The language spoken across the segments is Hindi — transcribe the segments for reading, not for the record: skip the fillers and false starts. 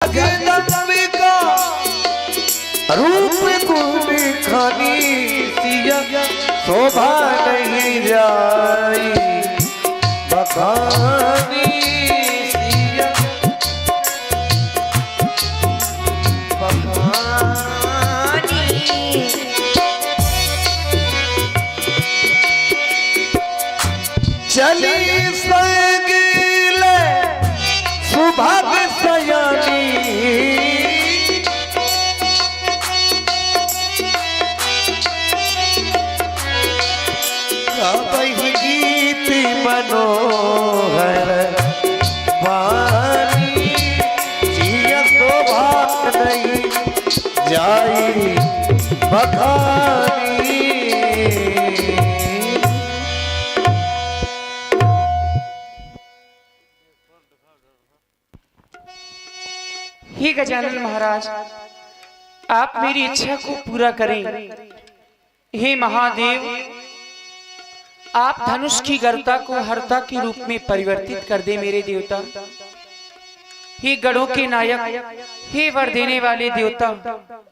जगदम्बिका रूप गुण खानी सिया शोभा नहीं जाई बखानी सिया बखानी। चली सगीले सुभाग सयानी गीत मनोहर वाणी जिया शोभा नहीं जाई बखानी। हे गजानन महाराज, आप मेरी इच्छा को पूरा करें। हे महादेव, आप धनुष की गर्ता को हर्ता के रूप में परिवर्तित कर दे मेरे देवता। हे गढ़ों के नायक, हे वर देने वाले देवता,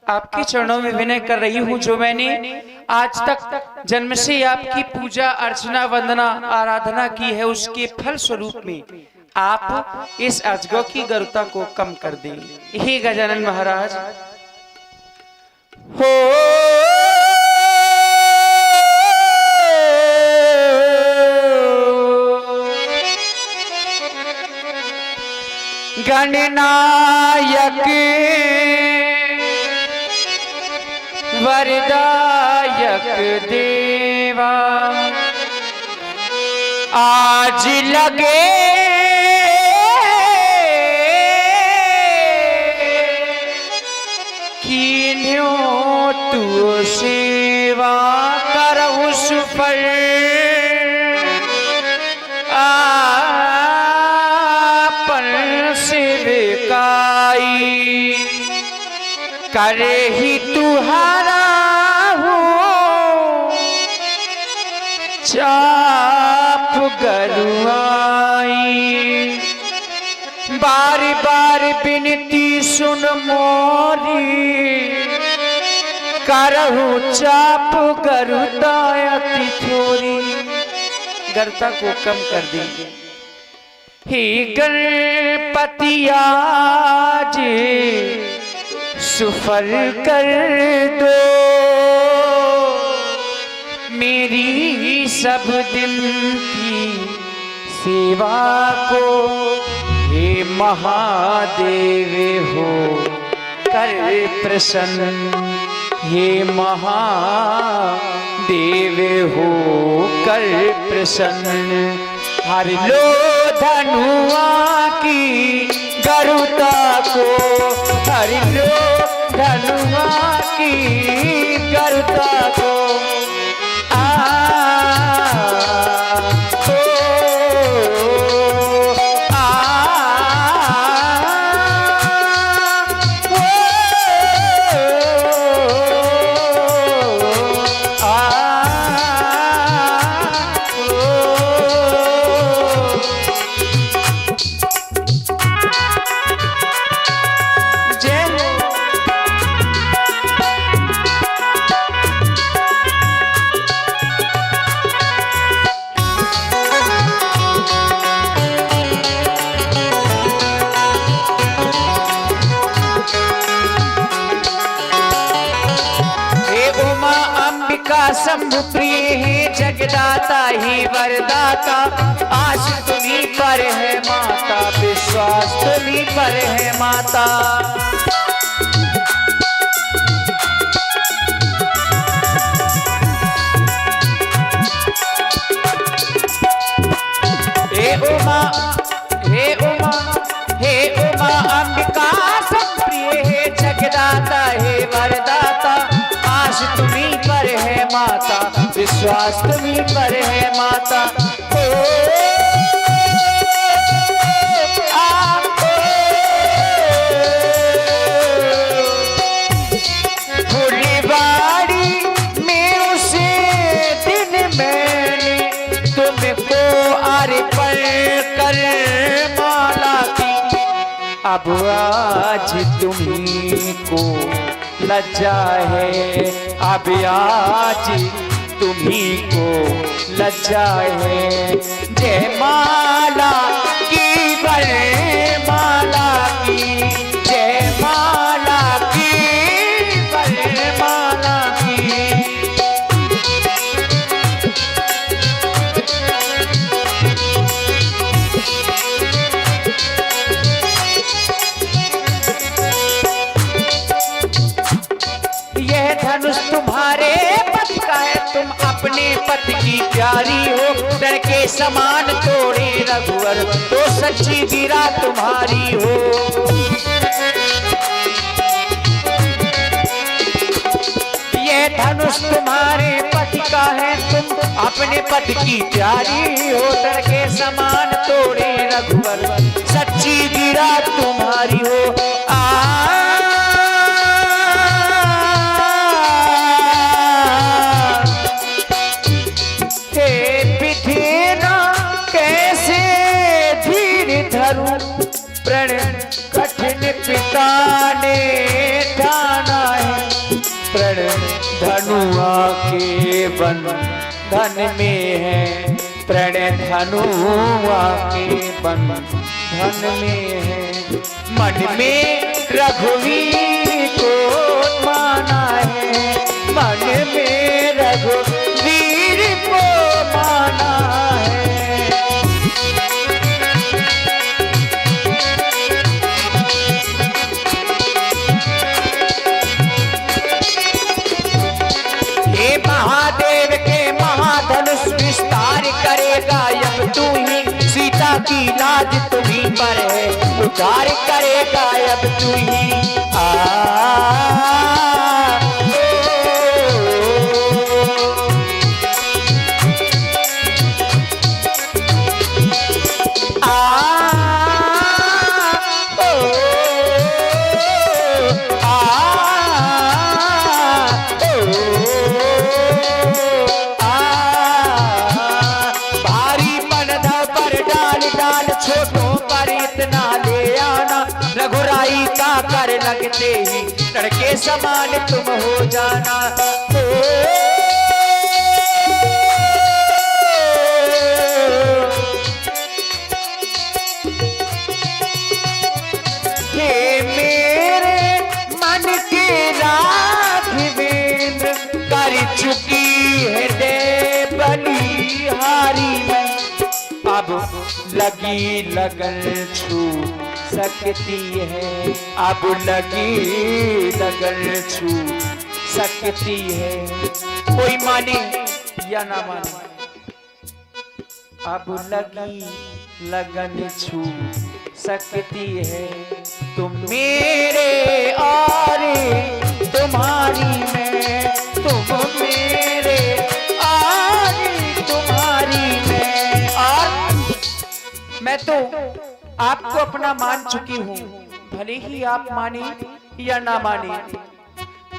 आपके चरणों में विनय कर रही हूँ। जो मैंने आज तक जन्म से आपकी पूजा अर्चना वंदना आराधना की है, उसके फल स्वरूप में आप इस अजगौ की गर्ता को कम कर दें। हे गजानन महाराज, हो गणनायक वरदायक देवा, आज लगे कीन्हों तू सेवा करहु सुफल। करे ही तुहारा हो चाप गरुआई, बार बार बिनती सुन मोरी, करहु चाप गरुता अति थोरी। गर्ता को कम कर दी। हे गणपति आज सुफल कर दो मेरी सब दिन की सेवा को। हे महादेव हो कर प्रसन्न, हे महादेव हो कर प्रसन्न। हर लो धनुआ की गरुता को, हर लो धनुआ की गरुता को। शंभु प्रिय है जगदाता ही वरदाता, आश तुम्हीं पर है माता, विश्वास तुम्हीं पर है माता। हे उमा, हे उमा, हे उमा अंबिका संप्रिय है जगदाता है वरदाता, आश तुम्हीं पर है माता, विश्वास तुम्हीं पर है माता। फुलवाड़ी में उसे दिन मैंने तुमको अर्पण कर माला की, अब आज तुम्ही को लज्जा है, अब आज तुम्ही को लज्जा है। जय माला की वरमाला की, जय माला की वरमाला की। यह धनुष तुम्हारे पति का है, तुम अपने पति की प्यारी हो। डर के समान तोड़े रघुवर तो सच्ची वीरा तुम्हारी हो। यह धनुष तुम्हारे पति का है, तुम अपने पति की प्यारी हो। डर के समान तोड़े रघुवर सच्ची वीरा तुम्हारी हो। प्रण कठिन पिता ने ठाना है, प्रण धनुआ के बंधन में है, प्रण धनुआ के बंधन में है। मन में रघुवीर को माना है, मन में रघुवीर को माना है। महादेव के महाधनुष विस्तार करेगा अब तू ही, सीता की लाज तुम्ही पर है, उद्धार करेगा अब तू ही। रघुराई का कर लगते ही लड़के समान तुम हो जाना। हे मेरे मन के राघवेंद्र कर चुकी है दे बलिहारी में, अब लगी लगन छू सकती है, अब लगी लगन छू सकती है। कोई माने या ना माने, अब लगी लगन छू सकती है। तुम मेरे और तुम्हारी में, तुम मेरे और तुम्हारी में। और मैं तो आपको अपना मान चुकी हूँ, भले ही आप माने या ना माने।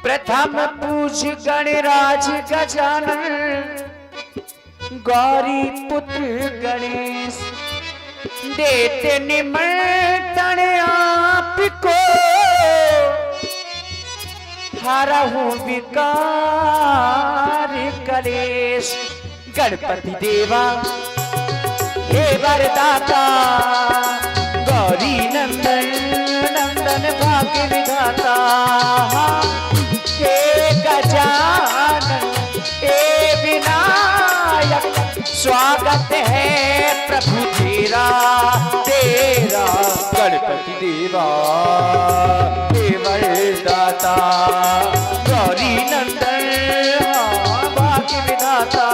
प्रथम पूज गणराज गजानन, गौरी पुत्र गणेश, देते निमंत्रण आपको, हरहूं विकार कलेश। गणपति देवा हे वरदाता, गौरी नंदन नंदन भाग्य विधाता, हे गजानन हे विनायक, स्वागत है प्रभु तेरा तेरा। गणपति देवा हे वरदाता, गौरी नंदन भाग्य विधाता।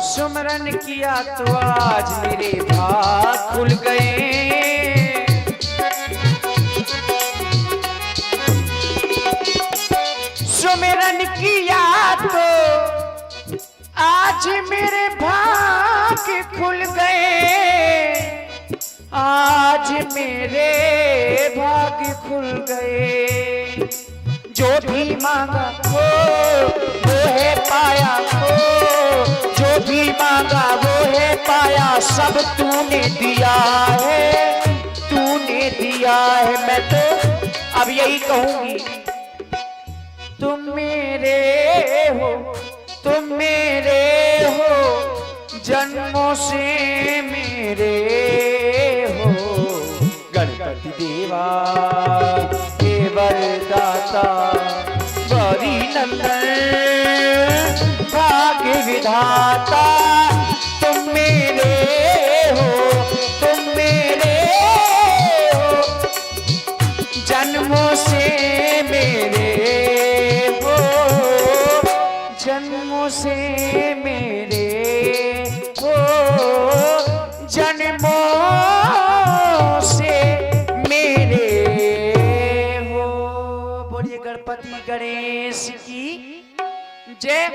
सुमरन किया तो आज मेरे भाग खुल गए, आज मेरे भाग्य खुल गए, आज मेरे भाग्य खुल गए। जो भी मांगा वो है पाया, जो भी मांगा वो है पाया। सब तूने दिया है, तूने दिया है। मैं तो अब यही कहूंगी, तुम मेरे हो, तुम मेरे हो, जन्मों से मेरे हो। गणपति देवा हे वरदाता, गौरी नंदन भाग्य विधाता। तुम मेरे हो, तुम मेरे हो, जन्मों से मेरे हो, जन्मों से मेरे हो, जन्मों से मेरे हो। बोलिए गणपति गणेश की जय।